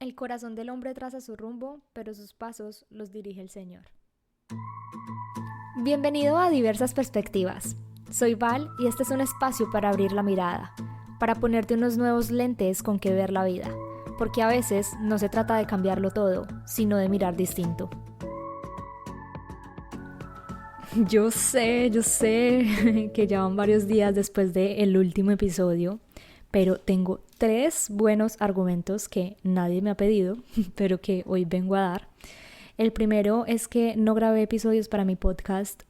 El corazón del hombre traza su rumbo, pero sus pasos los dirige el Señor. Bienvenido a Diversas Perspectivas. Soy Val y este es un espacio para abrir la mirada, para ponerte unos nuevos lentes con que ver la vida, porque a veces no se trata de cambiarlo todo, sino de mirar distinto. Yo sé que ya van varios días después del último episodio, pero tengo 3 buenos argumentos que nadie me ha pedido, pero que hoy vengo a dar. El primero es que no grabé episodios para mi podcast,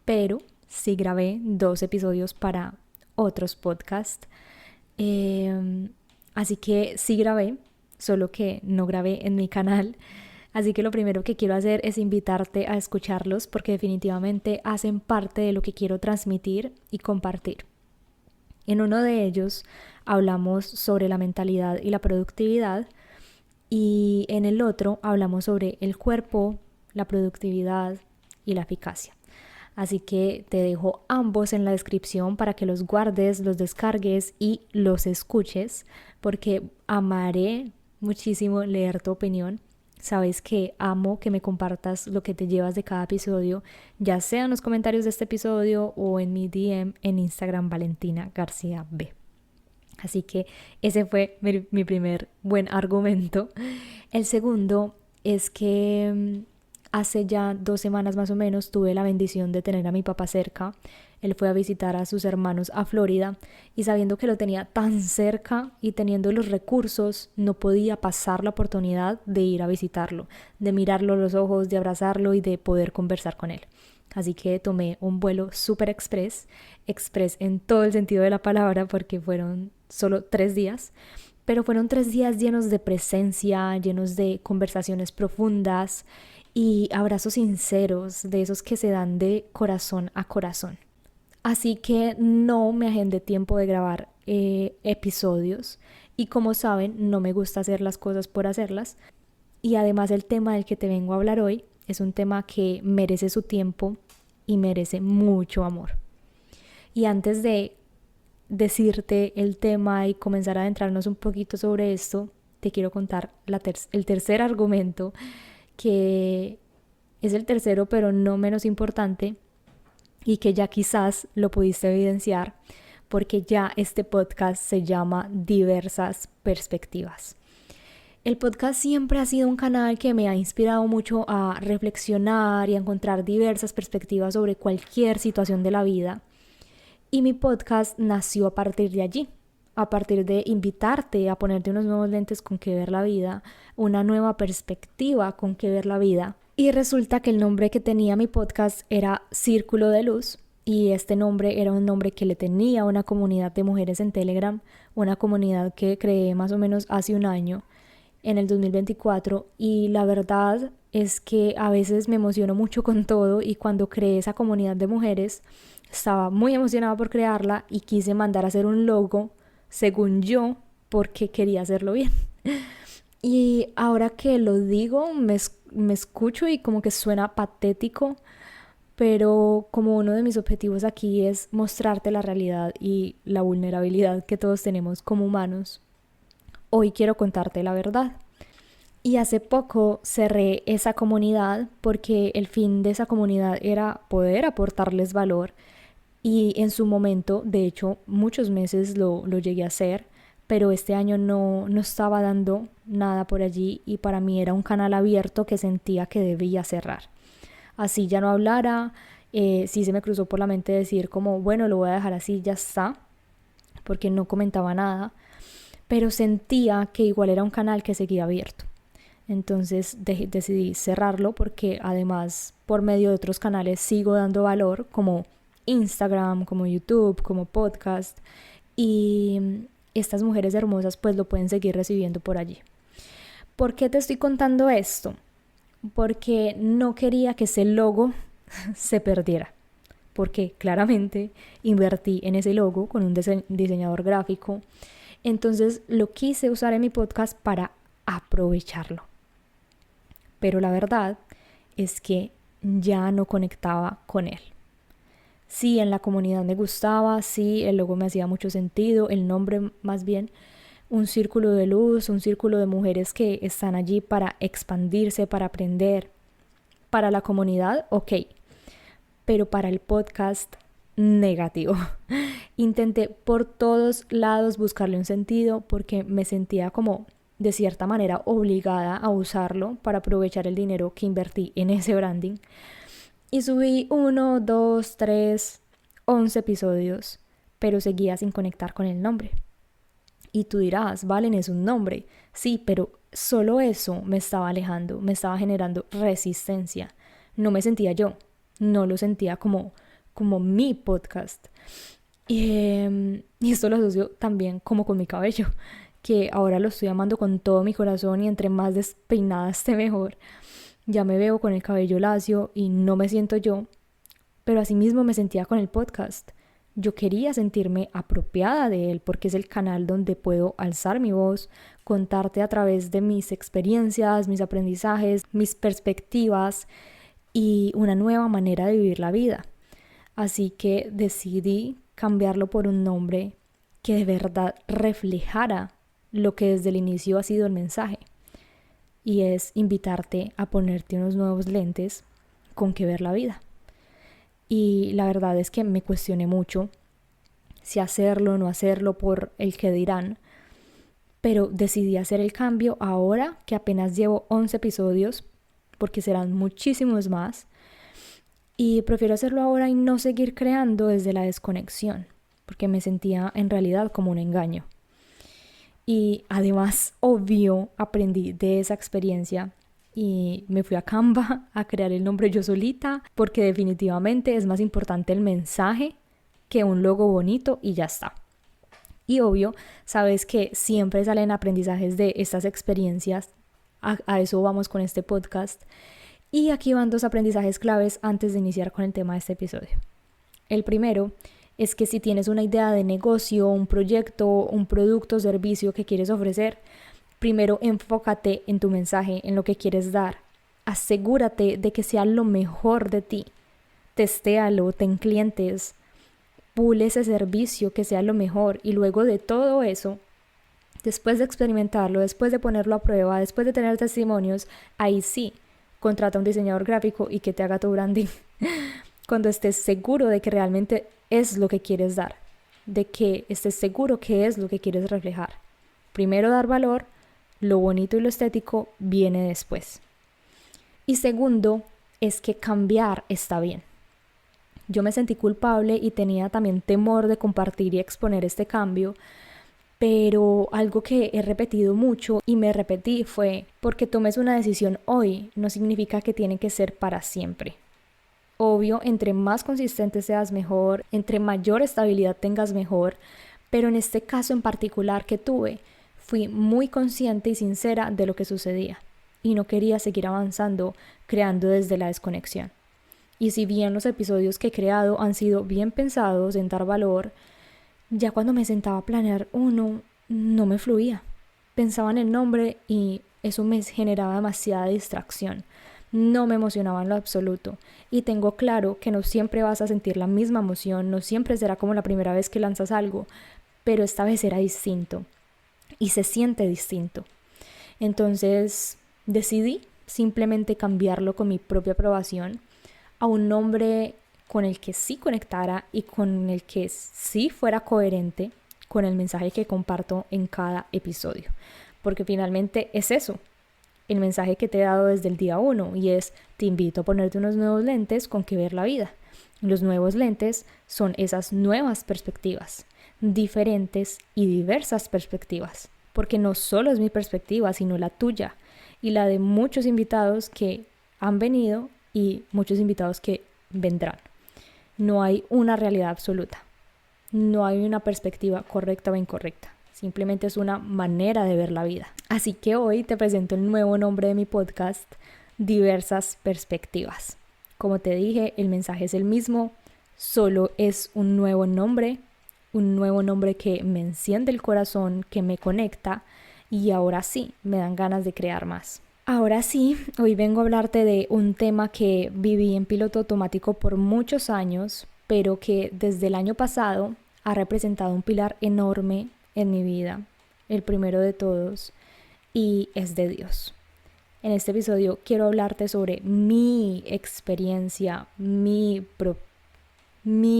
pero sí grabé 2 episodios para otros podcasts. Así que sí grabé, solo que no grabé en mi canal. Así que lo primero que quiero hacer es invitarte a escucharlos porque definitivamente hacen parte de lo que quiero transmitir y compartir. En uno de ellos hablamos sobre la mentalidad y la productividad y en el otro hablamos sobre el cuerpo, la productividad y la eficacia. Así que te dejo ambos en la descripción para que los guardes, los descargues y los escuches porque amaré muchísimo leer tu opinión. Sabes que amo que me compartas lo que te llevas de cada episodio, ya sea en los comentarios de este episodio o en mi DM en Instagram Valentina García B. Así que ese fue mi primer buen argumento. El segundo es que hace ya 2 semanas más o menos tuve la bendición de tener a mi papá cerca. Él fue a visitar a sus hermanos a Florida y sabiendo que lo tenía tan cerca y teniendo los recursos, no podía pasar la oportunidad de ir a visitarlo, de mirarlo a los ojos, de abrazarlo y de poder conversar con él. Así que tomé un vuelo super express en todo el sentido de la palabra porque fueron solo 3 días, pero fueron 3 días llenos de presencia, llenos de conversaciones profundas y abrazos sinceros, de esos que se dan de corazón a corazón. Así que no me agendé tiempo de grabar episodios y como saben no me gusta hacer las cosas por hacerlas y además el tema del que te vengo a hablar hoy es un tema que merece su tiempo y merece mucho amor. Y antes de decirte el tema y comenzar a adentrarnos un poquito sobre esto, te quiero contar el tercer argumento, que es el tercero pero no menos importante y que ya quizás lo pudiste evidenciar porque ya este podcast se llama Diversas Perspectivas. El podcast siempre ha sido un canal que me ha inspirado mucho a reflexionar y a encontrar diversas perspectivas sobre cualquier situación de la vida. Y mi podcast nació a partir de allí, a partir de invitarte a ponerte unos nuevos lentes con que ver la vida, una nueva perspectiva con que ver la vida. Y resulta que el nombre que tenía mi podcast era Círculo de Luz y este nombre era un nombre que le tenía a una comunidad de mujeres en Telegram, una comunidad que creé más o menos hace un año, en el 2024, y la verdad es que a veces me emociono mucho con todo y cuando creé esa comunidad de mujeres estaba muy emocionada por crearla y quise mandar a hacer un logo según yo porque quería hacerlo bien. Y ahora que lo digo me escucho y como que suena patético, pero como uno de mis objetivos aquí es mostrarte la realidad y la vulnerabilidad que todos tenemos como humanos, hoy quiero contarte la verdad. Y hace poco cerré esa comunidad porque el fin de esa comunidad era poder aportarles valor y en su momento, de hecho, muchos meses lo llegué a hacer, pero este año no estaba dando nada por allí y para mí era un canal abierto que sentía que debía cerrar. Así ya no hablara, sí se me cruzó por la mente decir como, bueno, lo voy a dejar así, ya está, porque no comentaba nada, pero sentía que igual era un canal que seguía abierto. Entonces decidí cerrarlo porque además por medio de otros canales sigo dando valor como Instagram, como YouTube, como podcast y estas mujeres hermosas pues lo pueden seguir recibiendo por allí. ¿Por qué te estoy contando esto? Porque no quería que ese logo se perdiera. Porque claramente invertí en ese logo con un diseñador gráfico. Entonces lo quise usar en mi podcast para aprovecharlo. Pero la verdad es que ya no conectaba con él. Sí, en la comunidad me gustaba, sí, el logo me hacía mucho sentido, el nombre más bien, un círculo de luz, un círculo de mujeres que están allí para expandirse, para aprender. Para la comunidad, ok, pero para el podcast, negativo. Intenté por todos lados buscarle un sentido porque me sentía como de cierta manera obligada a usarlo para aprovechar el dinero que invertí en ese branding. Y subí 1, 2, 3, 11 episodios, pero seguía sin conectar con el nombre. Y tú dirás, Valen, es un nombre. Sí, pero solo eso me estaba alejando, me estaba generando resistencia. No me sentía yo, no lo sentía como mi podcast. Y esto lo asocio también como con mi cabello, que ahora lo estoy amando con todo mi corazón y entre más despeinada esté mejor. Ya me veo con el cabello lacio y no me siento yo, pero asimismo me sentía con el podcast. Yo quería sentirme apropiada de él porque es el canal donde puedo alzar mi voz, contarte a través de mis experiencias, mis aprendizajes, mis perspectivas y una nueva manera de vivir la vida. Así que decidí cambiarlo por un nombre que de verdad reflejara lo que desde el inicio ha sido el mensaje. Y es invitarte a ponerte unos nuevos lentes con que ver la vida. Y la verdad es que me cuestioné mucho si hacerlo o no hacerlo por el que dirán, pero decidí hacer el cambio ahora que apenas llevo 11 episodios, porque serán muchísimos más, y prefiero hacerlo ahora y no seguir creando desde la desconexión, porque me sentía en realidad como un engaño. Y además, obvio, aprendí de esa experiencia y me fui a Canva a crear el nombre yo solita, porque definitivamente es más importante el mensaje que un logo bonito y ya está. Y obvio, sabes que siempre salen aprendizajes de estas experiencias, a eso vamos con este podcast. Y aquí van 2 aprendizajes claves antes de iniciar con el tema de este episodio. El primero es que si tienes una idea de negocio, un proyecto, un producto o servicio que quieres ofrecer, primero enfócate en tu mensaje, en lo que quieres dar. Asegúrate de que sea lo mejor de ti. Testéalo, ten clientes, pule ese servicio que sea lo mejor y luego de todo eso, después de experimentarlo, después de ponerlo a prueba, después de tener testimonios, ahí sí, contrata a un diseñador gráfico y que te haga tu branding. Cuando estés seguro de que realmente es lo que quieres dar, de que estés seguro que es lo que quieres reflejar. Primero dar valor, lo bonito y lo estético viene después. Y segundo, es que cambiar está bien. Yo me sentí culpable y tenía también temor de compartir y exponer este cambio, pero algo que he repetido mucho y me repetí fue: porque tomes una decisión hoy no significa que tiene que ser para siempre. Obvio, entre más consistente seas mejor, entre mayor estabilidad tengas mejor, pero en este caso en particular que tuve, fui muy consciente y sincera de lo que sucedía y no quería seguir avanzando creando desde la desconexión. Y si bien los episodios que he creado han sido bien pensados en dar valor, ya cuando me sentaba a planear uno, no me fluía. Pensaba en el nombre y eso me generaba demasiada distracción. No me emocionaba en lo absoluto. Y tengo claro que no siempre vas a sentir la misma emoción, no siempre será como la primera vez que lanzas algo, pero esta vez era distinto. Y se siente distinto. Entonces decidí simplemente cambiarlo con mi propia aprobación a un nombre con el que sí conectara y con el que sí fuera coherente con el mensaje que comparto en cada episodio. Porque finalmente es eso, el mensaje que te he dado desde el día 1, y es: te invito a ponerte unos nuevos lentes con que ver la vida. Los nuevos lentes son esas nuevas perspectivas, diferentes y diversas perspectivas, porque no solo es mi perspectiva, sino la tuya y la de muchos invitados que han venido y muchos invitados que vendrán. No hay una realidad absoluta, no hay una perspectiva correcta o incorrecta, simplemente es una manera de ver la vida. Así que hoy te presento el nuevo nombre de mi podcast, Diversas Perspectivas. Como te dije, el mensaje es el mismo, solo es un nuevo nombre que me enciende el corazón, que me conecta, y ahora sí, me dan ganas de crear más. Ahora sí, hoy vengo a hablarte de un tema que viví en piloto automático por muchos años, pero que desde el año pasado ha representado un pilar enorme en mi vida el primero de todos, y es de Dios. En este episodio quiero hablarte sobre mi experiencia, mi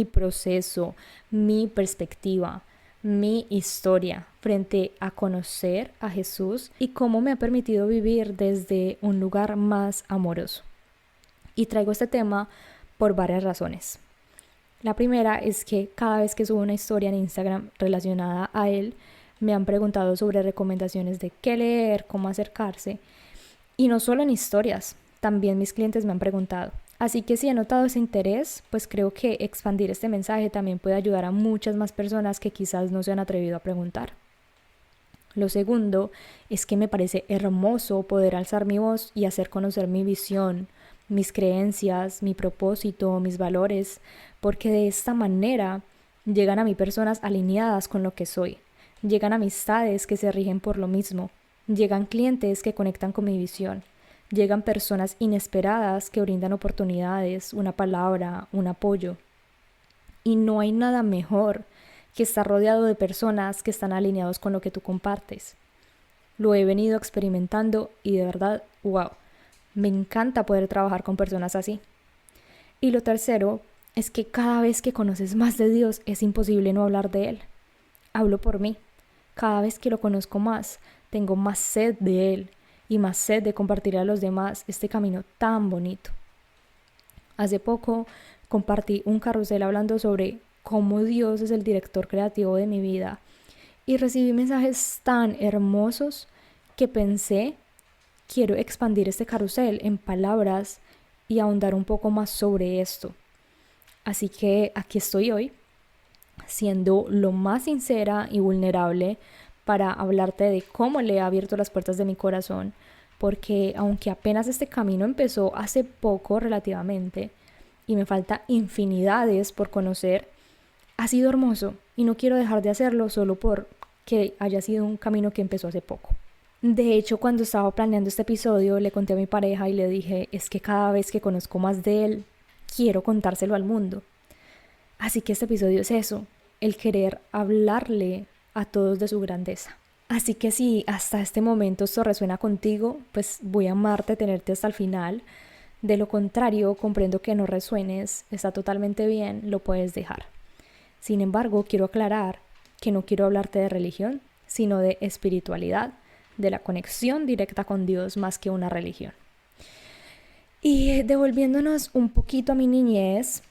proceso, mi perspectiva, mi historia frente a conocer a Jesús y cómo me ha permitido vivir desde un lugar más amoroso. Y traigo este tema por varias razones. La primera es que cada vez que subo una historia en Instagram relacionada a él, me han preguntado sobre recomendaciones de qué leer, cómo acercarse. Y no solo en historias, también mis clientes me han preguntado. Así que si he notado ese interés, pues creo que expandir este mensaje también puede ayudar a muchas más personas que quizás no se han atrevido a preguntar. Lo segundo es que me parece hermoso poder alzar mi voz y hacer conocer mi visión, mis creencias, mi propósito, mis valores, porque de esta manera llegan a mí personas alineadas con lo que soy, llegan amistades que se rigen por lo mismo, llegan clientes que conectan con mi visión, llegan personas inesperadas que brindan oportunidades, una palabra, un apoyo. Y no hay nada mejor que estar rodeado de personas que están alineados con lo que tú compartes. Lo he venido experimentando y de verdad, wow, me encanta poder trabajar con personas así. Y lo tercero es que cada vez que conoces más de Dios es imposible no hablar de Él. Hablo por mí. Cada vez que lo conozco más, tengo más sed de Él y más sed de compartir a los demás este camino tan bonito. Hace poco compartí un carrusel hablando sobre cómo Dios es el director creativo de mi vida y recibí mensajes tan hermosos que pensé, quiero expandir este carrusel en palabras y ahondar un poco más sobre esto. Así que aquí estoy hoy, siendo lo más sincera y vulnerable para hablarte de cómo le he abierto las puertas de mi corazón, porque aunque apenas este camino empezó hace poco relativamente y me falta infinidades por conocer, ha sido hermoso y no quiero dejar de hacerlo solo porque haya sido un camino que empezó hace poco. De hecho, cuando estaba planeando este episodio, le conté a mi pareja y le dije, es que cada vez que conozco más de él, quiero contárselo al mundo. Así que este episodio es eso, el querer hablarle a todos de su grandeza. Así que si hasta este momento esto resuena contigo, pues voy a amarte tenerte hasta el final. De lo contrario, comprendo que no resuenes, está totalmente bien, lo puedes dejar. Sin embargo, quiero aclarar que no quiero hablarte de religión, sino de espiritualidad, de la conexión directa con Dios más que una religión. Y devolviéndonos un poquito a mi niñez,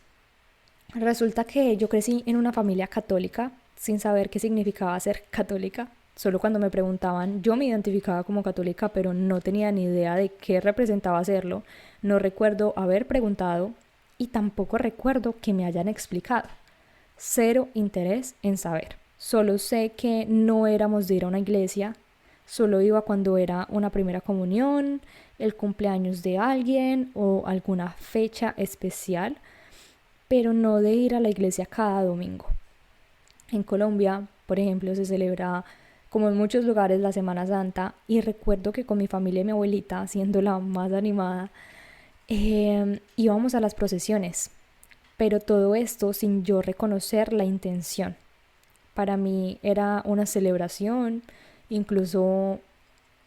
resulta que yo crecí en una familia católica sin saber qué significaba ser católica. Solo cuando me preguntaban, yo me identificaba como católica, pero no tenía ni idea de qué representaba serlo. No recuerdo haber preguntado y tampoco recuerdo que me hayan explicado. Cero interés en saber. Solo sé que no éramos de ir a una iglesia, solo iba cuando era una primera comunión, el cumpleaños de alguien o alguna fecha especial, pero no de ir a la iglesia cada domingo. En Colombia, por ejemplo, se celebra, como en muchos lugares, la Semana Santa, y recuerdo que con mi familia y mi abuelita, siendo la más animada, íbamos a las procesiones, pero todo esto sin yo reconocer la intención. Para mí era una celebración, incluso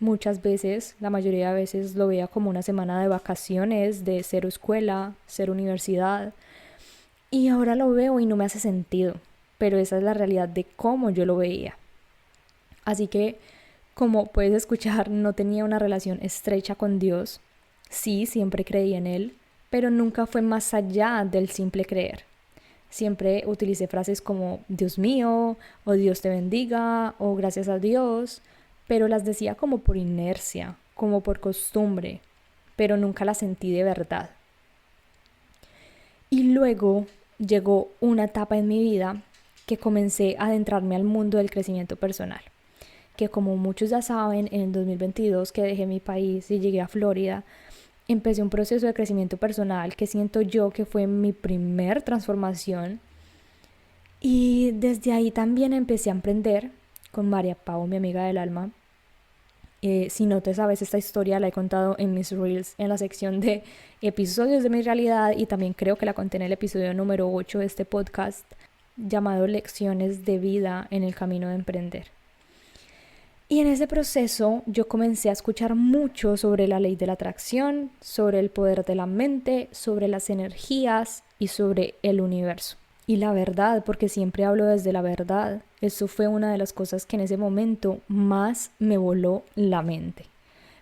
muchas veces, la mayoría de veces lo veía como una semana de vacaciones, de cero escuela, cero universidad, y ahora lo veo y no me hace sentido, pero esa es la realidad de cómo yo lo veía. Así que, como puedes escuchar, no tenía una relación estrecha con Dios. Sí, siempre creí en Él, pero nunca fue más allá del simple creer. Siempre utilicé frases como Dios mío, o Dios te bendiga, o gracias a Dios, pero las decía como por inercia, como por costumbre, pero nunca las sentí de verdad. Y luego llegó una etapa en mi vida que comencé a adentrarme al mundo del crecimiento personal, que como muchos ya saben, en el 2022 que dejé mi país y llegué a Florida, empecé un proceso de crecimiento personal que siento yo que fue mi primer transformación, y desde ahí también empecé a emprender con María Pau, mi amiga del alma. Si no te sabes esta historia, la he contado en mis reels en la sección de episodios de mi realidad, y también creo que la conté en el episodio número 8 de este podcast llamado Lecciones de vida en el camino de emprender. Y en ese proceso yo comencé a escuchar mucho sobre la ley de la atracción, sobre el poder de la mente, sobre las energías y sobre el universo. Y la verdad, porque siempre hablo desde la verdad, eso fue una de las cosas que en ese momento más me voló la mente.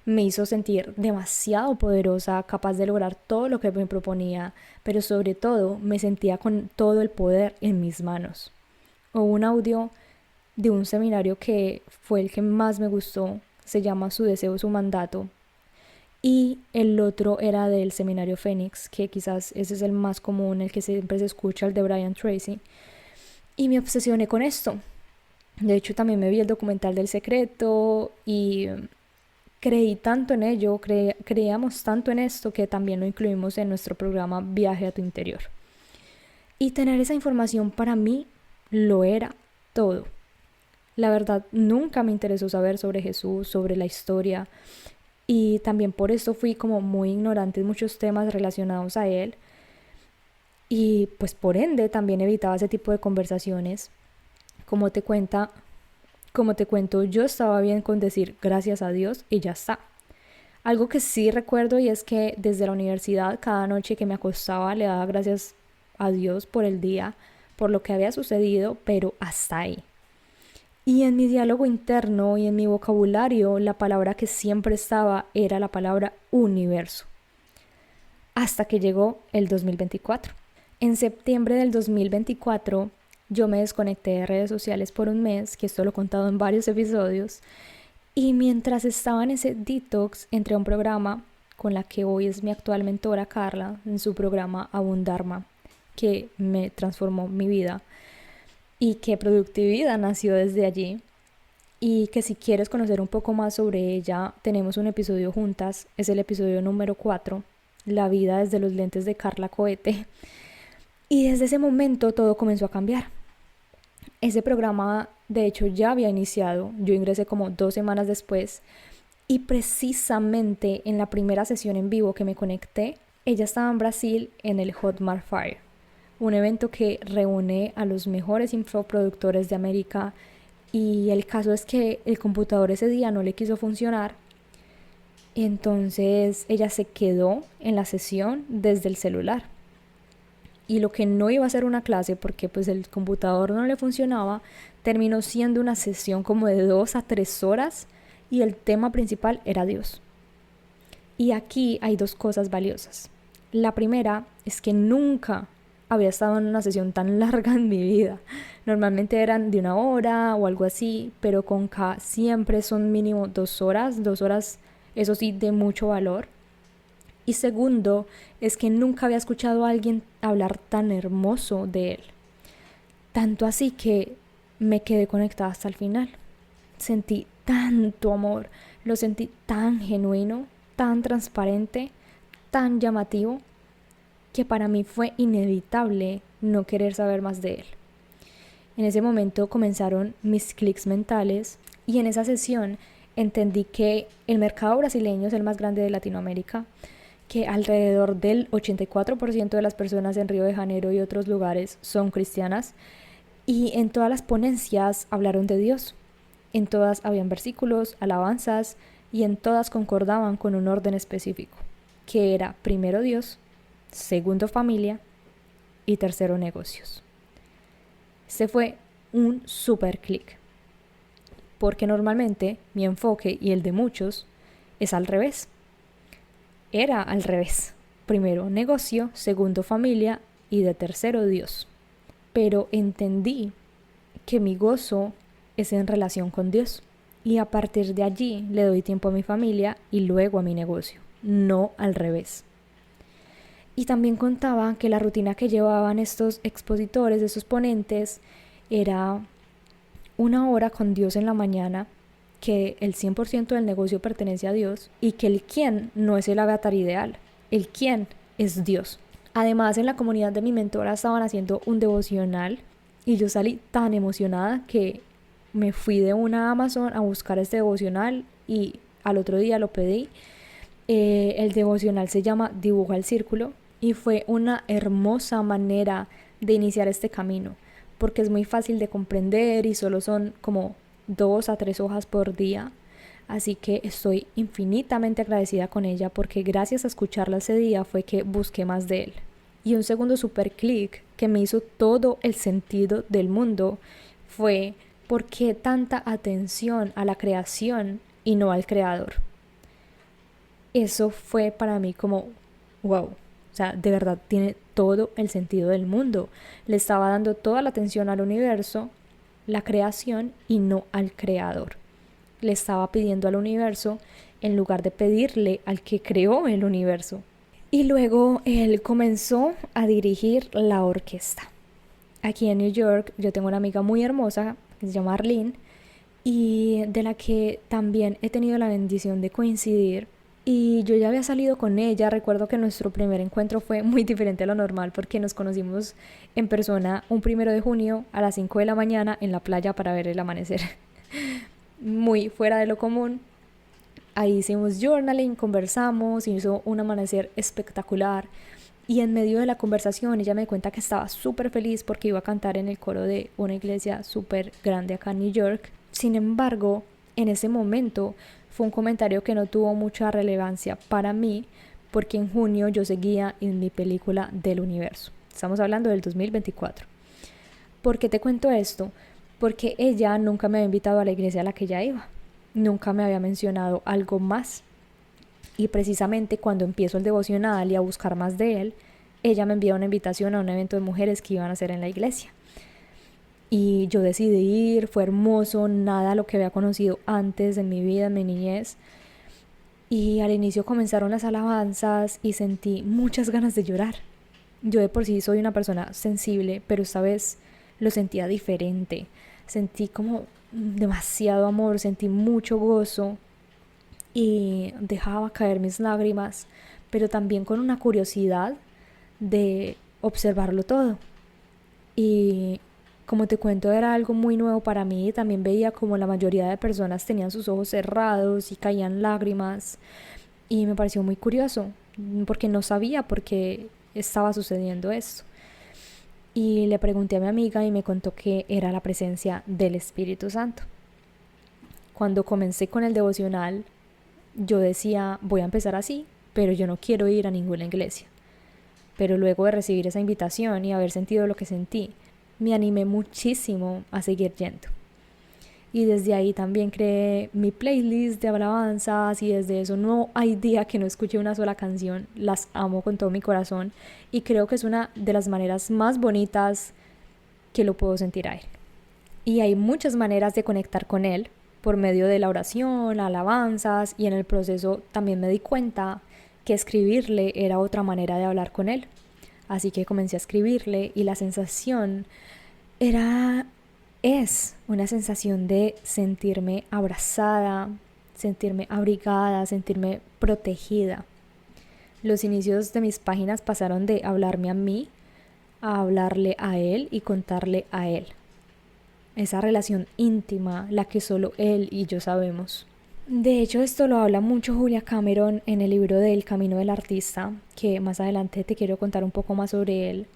Me hizo sentir demasiado poderosa, capaz de lograr todo lo que me proponía, pero sobre todo me sentía con todo el poder en mis manos. Hubo un audio de un seminario que fue el que más me gustó, se llama Su deseo, su mandato, y el otro era del seminario Fénix, que quizás ese es el más común, el que siempre se escucha, el de Brian Tracy, y me obsesioné con esto. De hecho, también me vi el documental del secreto y creí tanto en ello, creíamos tanto en esto que también lo incluimos en nuestro programa Viaje a tu interior. Y tener esa información para mí lo era todo. La verdad, nunca me interesó saber sobre Jesús, sobre la historia, y también por eso fui como muy ignorante en muchos temas relacionados a él, y pues por ende también evitaba ese tipo de conversaciones. Como te cuenta, como te cuento, yo estaba bien con decir gracias a Dios y ya está. Algo que sí recuerdo y es que desde la universidad cada noche que me acostaba le daba gracias a Dios por el día, por lo que había sucedido, pero hasta ahí. Y en mi diálogo interno y en mi vocabulario, la palabra que siempre estaba era la palabra universo. Hasta que llegó el 2024. En septiembre del 2024, yo me desconecté de redes sociales por un mes, que esto lo he contado en varios episodios, y mientras estaba en ese detox, entré a un programa con la que hoy es mi actual mentora Carla, en su programa Abundarma, que me transformó mi vida y que Productividad nació desde allí, y que si quieres conocer un poco más sobre ella, tenemos un episodio juntas, es el episodio número 4, La vida desde los lentes de Carla Coete, y desde ese momento todo comenzó a cambiar. Ese programa de hecho ya había iniciado, yo ingresé como 2 semanas después, y precisamente en la primera sesión en vivo que me conecté, ella estaba en Brasil en el Hotmart Fire, un evento que reúne a los mejores infoproductores de América, y el caso es que el computador ese día no le quiso funcionar, entonces ella se quedó en la sesión desde el celular. Y lo que no iba a ser una clase porque pues el computador no le funcionaba, terminó siendo una sesión como de 2 a 3 horas y el tema principal era Dios. Y aquí hay 2 cosas valiosas. La primera es que nunca había estado en una sesión tan larga en mi vida. Normalmente eran de 1 hora o algo así, pero con K siempre son mínimo 2 horas, 2 horas, eso sí, de mucho valor. Y segundo, es que nunca había escuchado a alguien hablar tan hermoso de él. Tanto así que me quedé conectada hasta el final. Sentí tanto amor, lo sentí tan genuino, tan transparente, tan llamativo, que para mí fue inevitable no querer saber más de él. En ese momento comenzaron mis clics mentales y en esa sesión entendí que el mercado brasileño es el más grande de Latinoamérica, que alrededor del 84% de las personas en Río de Janeiro y otros lugares son cristianas, y en todas las ponencias hablaron de Dios. En todas habían versículos, alabanzas, y en todas concordaban con un orden específico, que era primero Dios, segundo familia y tercero negocios. Este fue un super clic, porque normalmente mi enfoque y el de muchos es al revés. Era al revés. Primero negocio, segundo familia y de tercero Dios. Pero entendí que mi gozo es en relación con Dios. Y a partir de allí le doy tiempo a mi familia y luego a mi negocio, no al revés. Y también contaba que la rutina que llevaban estos expositores, estos ponentes, era 1 hora con Dios en la mañana, que el 100% del negocio pertenece a Dios y que el quién no es el avatar ideal, el quién es Dios. Además, en la comunidad de mi mentora estaban haciendo un devocional y yo salí tan emocionada que me fui de una Amazon a buscar este devocional y al otro día lo pedí. El devocional se llama Dibuja el Círculo y fue una hermosa manera de iniciar este camino, porque es muy fácil de comprender y solo son como 2 a 3 hojas por día. Así que estoy infinitamente agradecida con ella porque gracias a escucharla ese día fue que busqué más de él. Y un segundo super clic que me hizo todo el sentido del mundo fue por qué tanta atención a la creación y no al creador. Eso fue para mí como wow, o sea, de verdad tiene todo el sentido del mundo. Le estaba dando toda la atención al universo, la creación y no al creador. Le estaba pidiendo al universo en lugar de pedirle al que creó el universo. Y luego él comenzó a dirigir la orquesta. Aquí en New York yo tengo una amiga muy hermosa que se llama Arlene y de la que también he tenido la bendición de coincidir. Y yo ya había salido con ella. Recuerdo que nuestro primer encuentro fue muy diferente a lo normal porque nos conocimos en persona un 1 de junio a las 5 de la mañana en la playa para ver el amanecer. Muy fuera de lo común. Ahí hicimos journaling, conversamos, hizo un amanecer espectacular. Y en medio de la conversación ella me cuenta que estaba súper feliz porque iba a cantar en el coro de una iglesia súper grande acá en New York. Sin embargo, en ese momento fue un comentario que no tuvo mucha relevancia para mí porque en junio yo seguía en mi película del universo. Estamos hablando del 2024. ¿Por qué te cuento esto? Porque ella nunca me había invitado a la iglesia a la que ella iba. Nunca me había mencionado algo más. Y precisamente cuando empiezo el devocional y a buscar más de él, ella me envía una invitación a un evento de mujeres que iban a hacer en la iglesia. Y yo decidí ir, fue hermoso, nada lo que había conocido antes en mi vida, en mi niñez. Y al inicio comenzaron las alabanzas y sentí muchas ganas de llorar. Yo de por sí soy una persona sensible, pero esta vez lo sentía diferente. Sentí como demasiado amor, sentí mucho gozo y dejaba caer mis lágrimas, pero también con una curiosidad de observarlo todo. Y como te cuento, era algo muy nuevo para mí. También veía como la mayoría de personas tenían sus ojos cerrados y caían lágrimas. Y me pareció muy curioso, porque no sabía por qué estaba sucediendo esto. Y le pregunté a mi amiga y me contó que era la presencia del Espíritu Santo. Cuando comencé con el devocional, yo decía, voy a empezar así, pero yo no quiero ir a ninguna iglesia. Pero luego de recibir esa invitación y haber sentido lo que sentí, me animé muchísimo a seguir yendo. Y desde ahí también creé mi playlist de alabanzas y desde eso no hay día que no escuche una sola canción. Las amo con todo mi corazón y creo que es una de las maneras más bonitas que lo puedo sentir a él. Y hay muchas maneras de conectar con él por medio de la oración, alabanzas, y en el proceso también me di cuenta que escribirle era otra manera de hablar con él. Así que comencé a escribirle y la sensación es una sensación de sentirme abrazada, sentirme abrigada, sentirme protegida. Los inicios de mis páginas pasaron de hablarme a mí a hablarle a él y contarle a él. Esa relación íntima, la que solo él y yo sabemos. De hecho, esto lo habla mucho Julia Cameron en el libro de El Camino del Artista, que más adelante te quiero contar un poco más sobre él,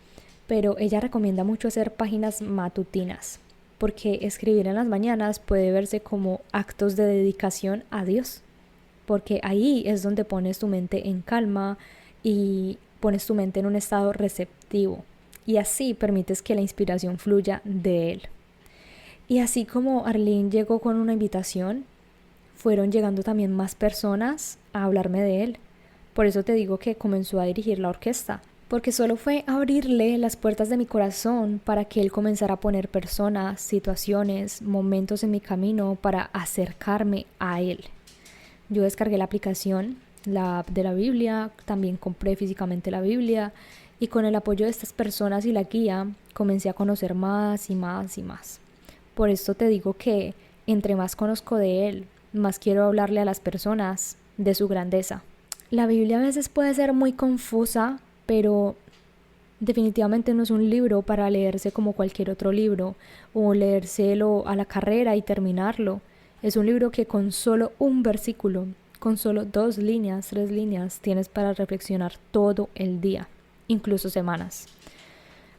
pero ella recomienda mucho hacer páginas matutinas, porque escribir en las mañanas puede verse como actos de dedicación a Dios, porque ahí es donde pones tu mente en calma y pones tu mente en un estado receptivo, y así permites que la inspiración fluya de él. Y así como Arlene llegó con una invitación, fueron llegando también más personas a hablarme de él. Por eso te digo que comenzó a dirigir la orquesta, porque solo fue abrirle las puertas de mi corazón para que él comenzara a poner personas, situaciones, momentos en mi camino para acercarme a él. Yo descargué la aplicación, la app de la Biblia, también compré físicamente la Biblia y con el apoyo de estas personas y la guía comencé a conocer más y más y más. Por esto te digo que entre más conozco de él, más quiero hablarle a las personas de su grandeza. La Biblia a veces puede ser muy confusa, pero definitivamente no es un libro para leerse como cualquier otro libro o leérselo a la carrera y terminarlo. Es un libro que con solo un versículo, con solo 2 líneas, 3 líneas, tienes para reflexionar todo el día, incluso semanas.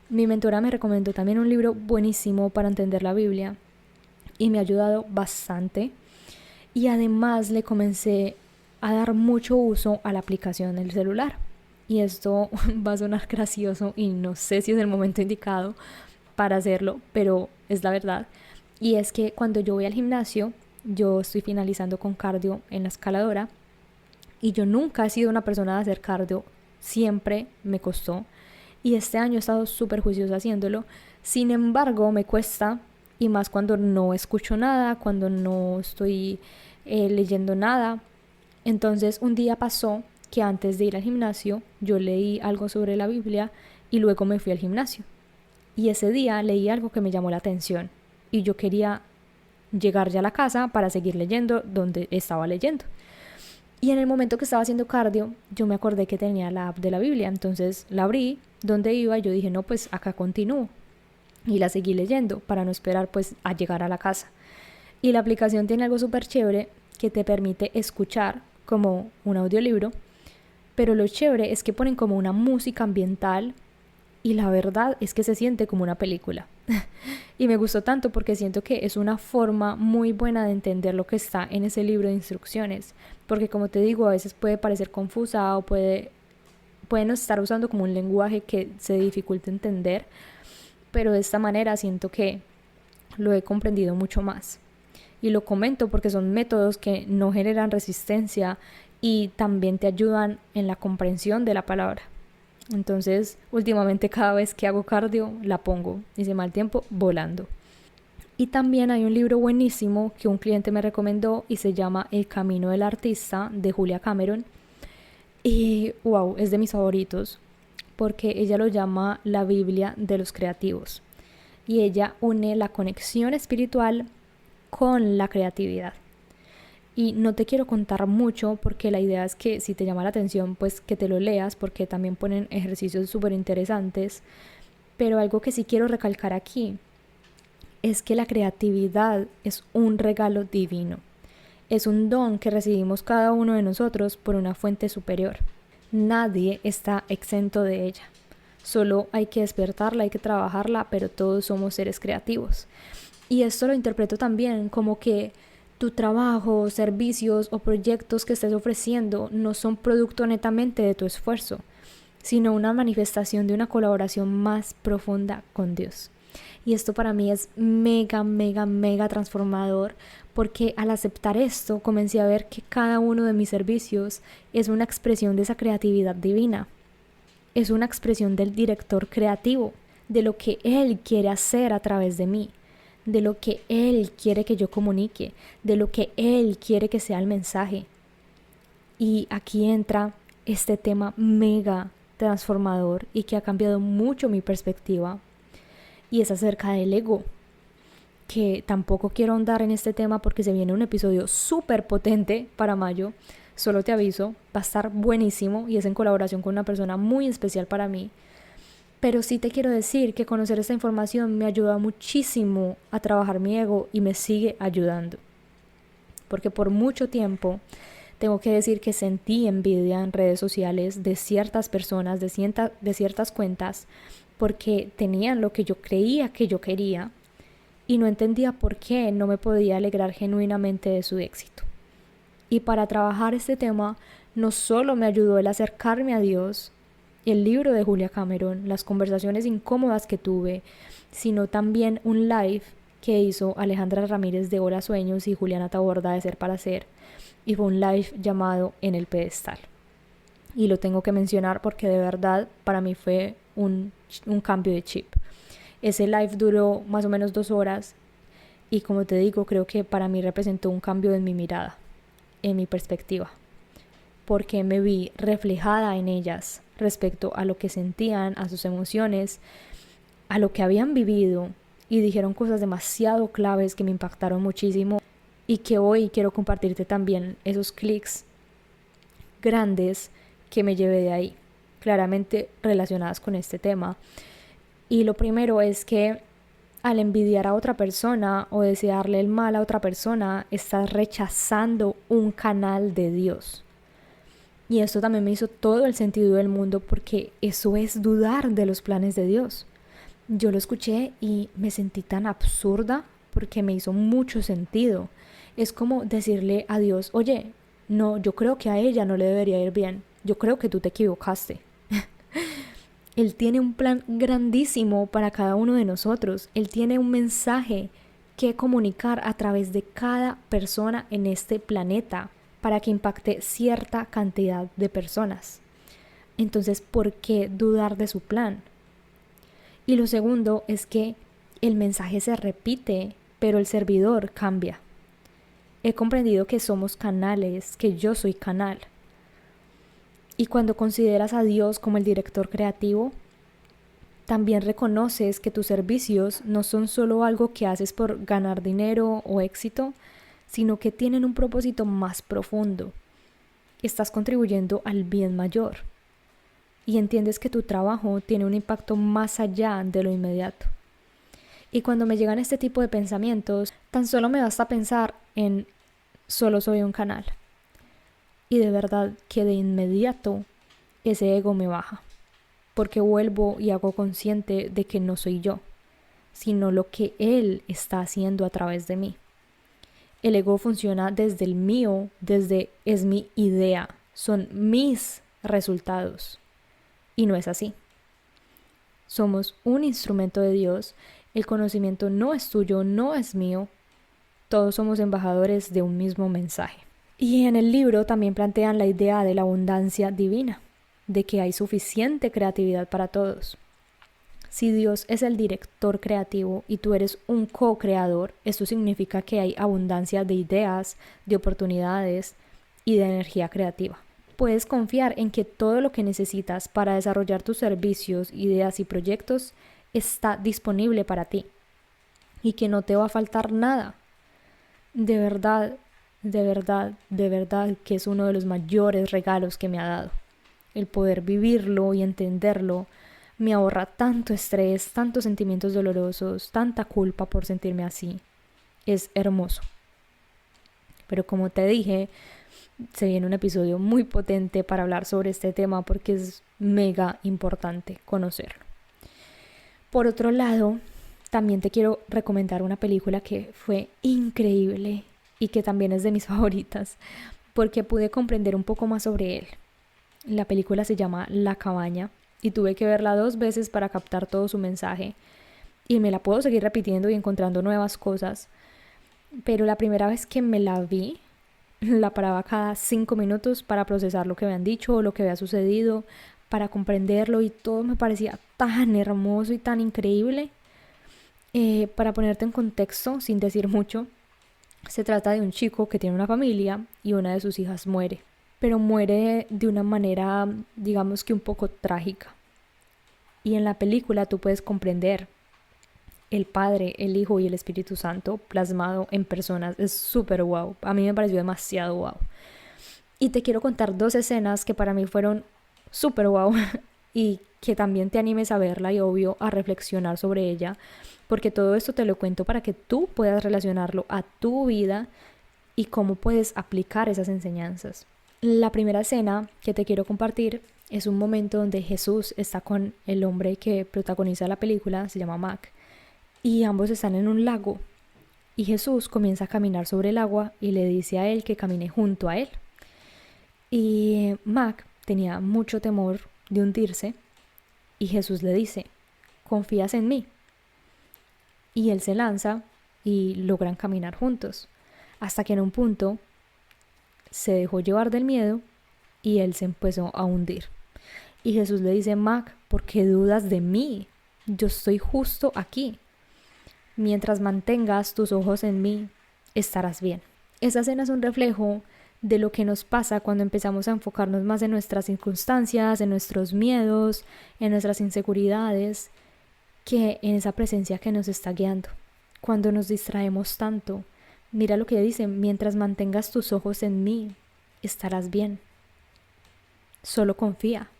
Mi mentora me recomendó también un libro buenísimo para entender la Biblia y me ha ayudado bastante. Y además le comencé a dar mucho uso a la aplicación del celular. Y esto va a sonar gracioso y no sé si es el momento indicado para hacerlo, pero es la verdad. Y es que cuando yo voy al gimnasio, yo estoy finalizando con cardio en la escaladora y yo nunca he sido una persona de hacer cardio, siempre me costó. Y este año he estado súper juiciosa haciéndolo. Sin embargo, me cuesta, y más cuando no escucho nada, cuando no estoy leyendo nada. Entonces un día pasó que antes de ir al gimnasio yo leí algo sobre la Biblia y luego me fui al gimnasio. Y ese día leí algo que me llamó la atención y yo quería llegar ya a la casa para seguir leyendo donde estaba leyendo. Y en el momento que estaba haciendo cardio, yo me acordé que tenía la app de la Biblia, entonces la abrí, donde iba, y yo dije, no, pues acá continúo. Y la seguí leyendo para no esperar pues a llegar a la casa. Y la aplicación tiene algo súper chévere que te permite escuchar como un audiolibro, pero lo chévere es que ponen como una música ambiental y la verdad es que se siente como una película. Y me gustó tanto porque siento que es una forma muy buena de entender lo que está en ese libro de instrucciones, porque como te digo, a veces puede parecer confusa o pueden estar usando como un lenguaje que se dificulta entender, pero de esta manera siento que lo he comprendido mucho más. Y lo comento porque son métodos que no generan resistencia y también te ayudan en la comprensión de la palabra. Entonces, últimamente cada vez que hago cardio, la pongo y se me va el tiempo volando. Y también hay un libro buenísimo que un cliente me recomendó y se llama El Camino del Artista, de Julia Cameron. Y wow, es de mis favoritos porque ella lo llama la Biblia de los creativos. Y ella une la conexión espiritual con la creatividad. Y no te quiero contar mucho porque la idea es que si te llama la atención, pues que te lo leas, porque también ponen ejercicios súper interesantes. Pero algo que sí quiero recalcar aquí es que la creatividad es un regalo divino. Es un don que recibimos cada uno de nosotros por una fuente superior. Nadie está exento de ella. Solo hay que despertarla, hay que trabajarla, pero todos somos seres creativos. Y esto lo interpreto también como que tu trabajo, servicios o proyectos que estés ofreciendo no son producto netamente de tu esfuerzo, sino una manifestación de una colaboración más profunda con Dios. Y esto para mí es mega, mega, mega transformador, porque al aceptar esto comencé a ver que cada uno de mis servicios es una expresión de esa creatividad divina. Es una expresión del director creativo, de lo que Él quiere hacer a través de mí, de lo que Él quiere que yo comunique, de lo que Él quiere que sea el mensaje. Y aquí entra este tema mega transformador y que ha cambiado mucho mi perspectiva, y es acerca del ego, que tampoco quiero ahondar en este tema porque se viene un episodio súper potente para mayo. Solo te aviso, va a estar buenísimo y es en colaboración con una persona muy especial para mí. Pero sí te quiero decir que conocer esta información me ayuda muchísimo a trabajar mi ego y me sigue ayudando. Porque por mucho tiempo tengo que decir que sentí envidia en redes sociales de ciertas personas, de ciertas cuentas, porque tenían lo que yo creía que yo quería y no entendía por qué no me podía alegrar genuinamente de su éxito. Y para trabajar este tema, no solo me ayudó el acercarme a Dios, el libro de Julia Cameron, las conversaciones incómodas que tuve, sino también un live que hizo Alejandra Ramírez de Hora Sueños y Juliana Taborda de Ser para Ser, y fue un live llamado En el Pedestal. Y lo tengo que mencionar porque de verdad para mí fue un cambio de chip. Ese live duró más o menos 2 horas y como te digo, creo que para mí representó un cambio en mi mirada, en mi perspectiva, porque me vi reflejada en ellas respecto a lo que sentían, a sus emociones, a lo que habían vivido, y dijeron cosas demasiado claves que me impactaron muchísimo y que hoy quiero compartirte también esos clics grandes que me llevé de ahí, claramente relacionadas con este tema. Y lo primero es que al envidiar a otra persona o desearle el mal a otra persona, estás rechazando un canal de Dios. Y esto también me hizo todo el sentido del mundo porque eso es dudar de los planes de Dios. Yo lo escuché y me sentí tan absurda porque me hizo mucho sentido. Es como decirle a Dios, oye, no, yo creo que a ella no le debería ir bien. Yo creo que tú te equivocaste. Él tiene un plan grandísimo para cada uno de nosotros. Él tiene un mensaje que comunicar a través de cada persona en este planeta para que impacte cierta cantidad de personas. Entonces, ¿por qué dudar de su plan? Y lo segundo es que el mensaje se repite, pero el servidor cambia. He comprendido que somos canales, que yo soy canal. Y cuando consideras a Dios como el director creativo, también reconoces que tus servicios no son solo algo que haces por ganar dinero o éxito, sino que tienen un propósito más profundo. Estás contribuyendo al bien mayor. Y entiendes que tu trabajo tiene un impacto más allá de lo inmediato. Y cuando me llegan este tipo de pensamientos, tan solo me basta pensar en solo soy un canal. Y de verdad que de inmediato ese ego me baja, porque vuelvo y hago consciente de que no soy yo, sino lo que Él está haciendo a través de mí. El ego funciona desde el mío, desde es mi idea, son mis resultados. Y no es así. Somos un instrumento de Dios, el conocimiento no es tuyo, no es mío, todos somos embajadores de un mismo mensaje. Y en el libro también plantean la idea de la abundancia divina, de que hay suficiente creatividad para todos. Si Dios es el director creativo y tú eres un co-creador, esto significa que hay abundancia de ideas, de oportunidades y de energía creativa. Puedes confiar en que todo lo que necesitas para desarrollar tus servicios, ideas y proyectos está disponible para ti y que no te va a faltar nada. De verdad que es uno de los mayores regalos que me ha dado. El poder vivirlo y entenderlo me ahorra tanto estrés, tantos sentimientos dolorosos, tanta culpa por sentirme así. Es hermoso. Pero como te dije, se viene un episodio muy potente para hablar sobre este tema porque es mega importante conocerlo. Por otro lado, también te quiero recomendar una película que fue increíble y que también es de mis favoritas, porque pude comprender un poco más sobre él. La película se llama La Cabaña y tuve que verla 2 veces para captar todo su mensaje y me la puedo seguir repitiendo y encontrando nuevas cosas, pero la primera vez que me la vi, la paraba cada 5 minutos para procesar lo que habían dicho o lo que había sucedido, para comprenderlo, y todo me parecía tan hermoso y tan increíble. Para ponerte en contexto, sin decir mucho, se trata de un chico que tiene una familia y una de sus hijas muere, pero muere de una manera, digamos que un poco trágica. Y en la película tú puedes comprender el Padre, el Hijo y el Espíritu Santo plasmado en personas. Es súper wow. A mí me pareció demasiado wow. Y te quiero contar 2 escenas que para mí fueron súper wow y que también te animes a verla y obvio a reflexionar sobre ella, porque todo esto te lo cuento para que tú puedas relacionarlo a tu vida y cómo puedes aplicar esas enseñanzas. La primera escena que te quiero compartir es un momento donde Jesús está con el hombre que protagoniza la película, se llama Mac, y ambos están en un lago. Y Jesús comienza a caminar sobre el agua y le dice a él que camine junto a él. Y Mac tenía mucho temor de hundirse y Jesús le dice, ¿confías en mí? Y él se lanza y logran caminar juntos, hasta que en un punto se dejó llevar del miedo y él se empezó a hundir. Y Jesús le dice, Mac, ¿por qué dudas de mí? Yo estoy justo aquí. Mientras mantengas tus ojos en mí, estarás bien. Esa escena es un reflejo de lo que nos pasa cuando empezamos a enfocarnos más en nuestras circunstancias, en nuestros miedos, en nuestras inseguridades, que en esa presencia que nos está guiando. Cuando nos distraemos tanto, mira lo que dice, mientras mantengas tus ojos en mí, estarás bien. Solo confía.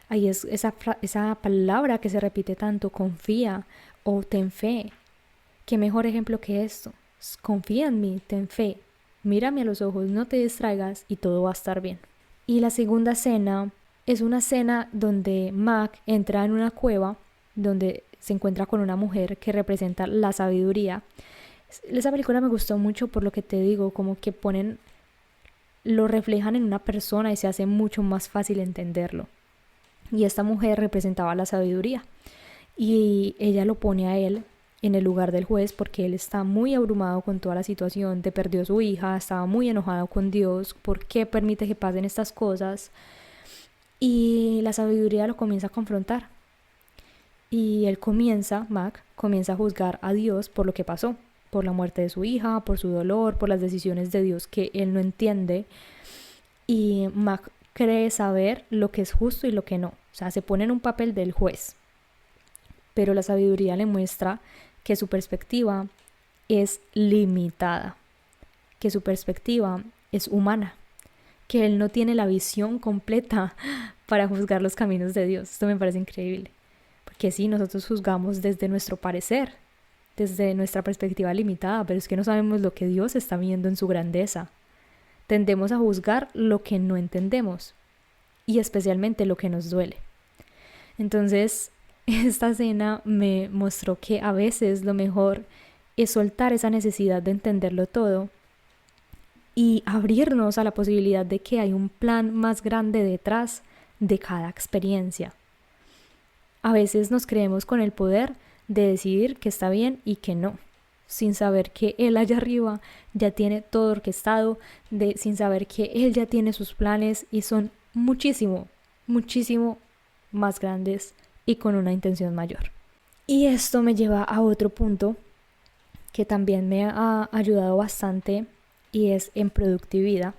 Ahí es esa palabra que se repite tanto, confía o ten fe. ¿Qué mejor ejemplo que esto? Confía en mí, ten fe. Mírame a los ojos, no te distraigas y todo va a estar bien. Y la segunda escena es una escena donde Mac entra en una cueva donde se encuentra con una mujer que representa la sabiduría Esa película me gustó mucho por lo que te digo, como que lo reflejan en una persona y se hace mucho más fácil entenderlo. Y esta mujer representaba la sabiduría y ella lo pone a él en el lugar del juez porque él está muy abrumado con toda la situación, te perdió su hija, estaba muy enojado con Dios, ¿por qué permite que pasen estas cosas? Y la sabiduría lo comienza a confrontar y Mac comienza a juzgar a Dios por lo que pasó, por la muerte de su hija, por su dolor, por las decisiones de Dios que él no entiende. Y Mac cree saber lo que es justo y lo que no. O sea, se pone en un papel del juez. Pero la sabiduría le muestra que su perspectiva es limitada, que su perspectiva es humana, que él no tiene la visión completa para juzgar los caminos de Dios. Esto me parece increíble. Porque sí, nosotros juzgamos desde nuestro parecer, desde nuestra perspectiva limitada, pero es que no sabemos lo que Dios está viendo en su grandeza. Tendemos a juzgar lo que no entendemos y especialmente lo que nos duele. Entonces, esta escena me mostró que a veces lo mejor es soltar esa necesidad de entenderlo todo y abrirnos a la posibilidad de que hay un plan más grande detrás de cada experiencia. A veces nos creemos con el poder de decidir que está bien y que no, sin saber que Él allá arriba ya tiene todo orquestado, sin saber que Él ya tiene sus planes y son muchísimo, muchísimo más grandes y con una intención mayor. Y esto me lleva a otro punto que también me ha ayudado bastante y es en productividad,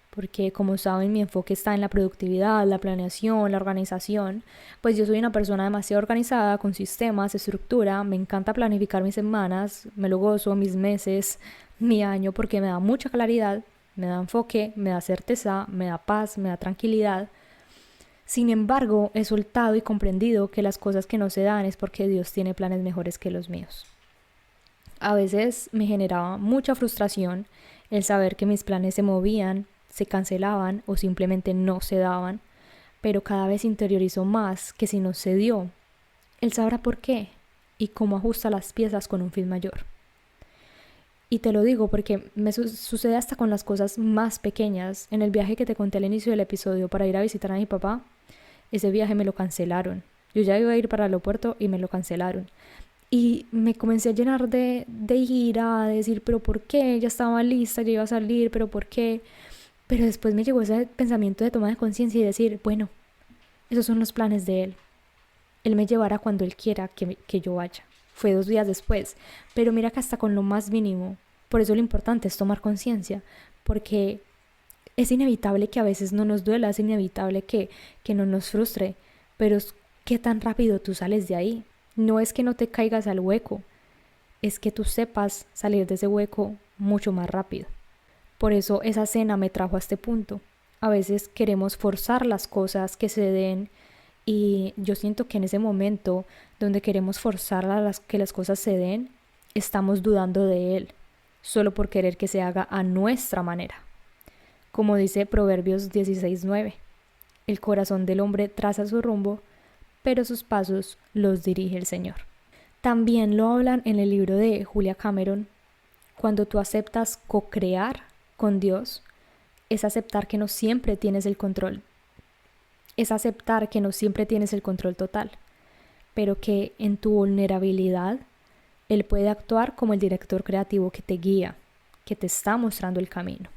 porque como saben mi enfoque está en la productividad, la planeación, la organización. Pues yo soy una persona demasiado organizada, con sistemas, estructura, me encanta planificar mis semanas, me lo gozo, mis meses, mi año, porque me da mucha claridad, me da enfoque, me da certeza, me da paz, me da tranquilidad. Sin embargo, he soltado y comprendido que las cosas que no se dan es porque Dios tiene planes mejores que los míos. A veces me generaba mucha frustración el saber que mis planes se movían, se cancelaban o simplemente no se daban, pero cada vez interiorizo más que si no se dio, Él sabrá por qué y cómo ajusta las piezas con un fin mayor. Y te lo digo porque me sucede hasta con las cosas más pequeñas. En el viaje que te conté al inicio del episodio para ir a visitar a mi papá, ese viaje me lo cancelaron. Yo ya iba a ir para el aeropuerto y me lo cancelaron. Y me comencé a llenar de ira, de decir, pero ¿por qué? Ya estaba lista, ya iba a salir, pero ¿por qué? Pero después me llegó ese pensamiento de toma de conciencia y decir, bueno, esos son los planes de Él. Él me llevará cuando Él quiera que yo vaya. Fue 2 días después. Pero mira que hasta con lo más mínimo. Por eso lo importante es tomar conciencia. Porque es inevitable que a veces no nos duela, es inevitable que no nos frustre. Pero es qué tan rápido tú sales de ahí. No es que no te caigas al hueco. Es que tú sepas salir de ese hueco mucho más rápido. Por eso esa escena me trajo a este punto. A veces queremos forzar las cosas que se den y yo siento que en ese momento donde queremos forzar que las cosas se den, estamos dudando de Él, solo por querer que se haga a nuestra manera. Como dice Proverbios 16:9, el corazón del hombre traza su rumbo, pero sus pasos los dirige el Señor. También lo hablan en el libro de Julia Cameron. Cuando tú aceptas co-crear con Dios, es aceptar que no siempre tienes el control. Es aceptar que no siempre tienes el control total, pero que en tu vulnerabilidad Él puede actuar como el director creativo que te guía, que te está mostrando el camino.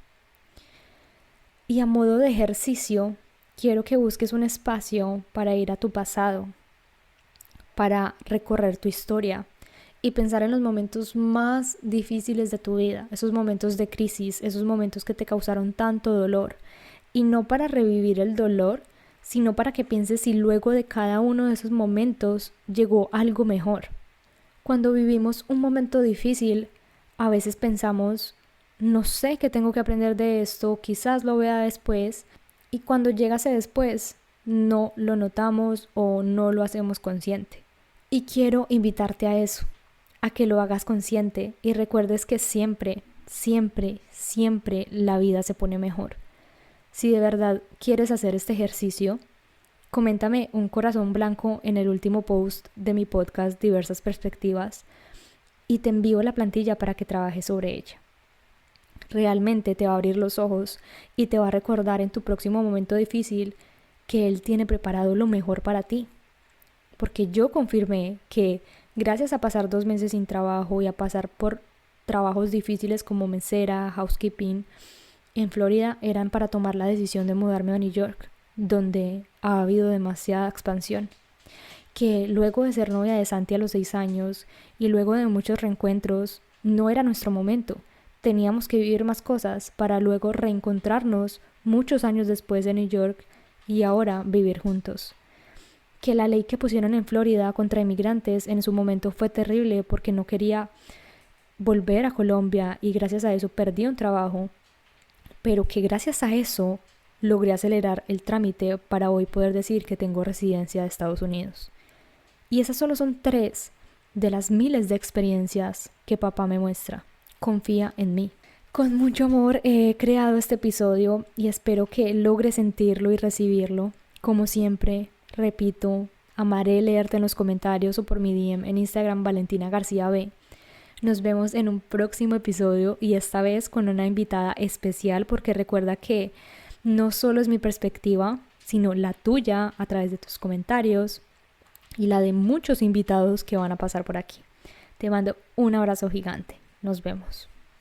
Y a modo de ejercicio, quiero que busques un espacio para ir a tu pasado, para recorrer tu historia y pensar en los momentos más difíciles de tu vida, esos momentos de crisis, esos momentos que te causaron tanto dolor. Y no para revivir el dolor, sino para que pienses si luego de cada uno de esos momentos llegó algo mejor. Cuando vivimos un momento difícil, a veces pensamos, no sé qué tengo que aprender de esto, quizás lo vea después, y cuando llega ese después, no lo notamos o no lo hacemos consciente. Y quiero invitarte a eso, a que lo hagas consciente y recuerdes que siempre, siempre, siempre la vida se pone mejor. Si de verdad quieres hacer este ejercicio, coméntame un corazón blanco en el último post de mi podcast Diversas Perspectivas y te envío la plantilla para que trabajes sobre ella. Realmente te va a abrir los ojos y te va a recordar en tu próximo momento difícil que Él tiene preparado lo mejor para ti. Porque yo confirmé que gracias a pasar 2 meses sin trabajo y a pasar por trabajos difíciles como mesera, housekeeping, en Florida eran para tomar la decisión de mudarme a New York, donde ha habido demasiada expansión. Que luego de ser novia de Santi a los 6 años y luego de muchos reencuentros, no era nuestro momento. Teníamos que vivir más cosas para luego reencontrarnos muchos años después de New York y ahora vivir juntos. Que la ley que pusieron en Florida contra inmigrantes en su momento fue terrible porque no quería volver a Colombia y gracias a eso perdí un trabajo, pero que gracias a eso logré acelerar el trámite para hoy poder decir que tengo residencia de Estados Unidos. Y esas solo son 3 de las miles de experiencias que papá me muestra. Confía en mí. Con mucho amor he creado este episodio y espero que logres sentirlo y recibirlo. Como siempre, repito, amaré leerte en los comentarios o por mi DM en Instagram Valentina García B. Nos vemos en un próximo episodio y esta vez con una invitada especial porque recuerda que no solo es mi perspectiva, sino la tuya a través de tus comentarios y la de muchos invitados que van a pasar por aquí. Te mando un abrazo gigante. Nos vemos.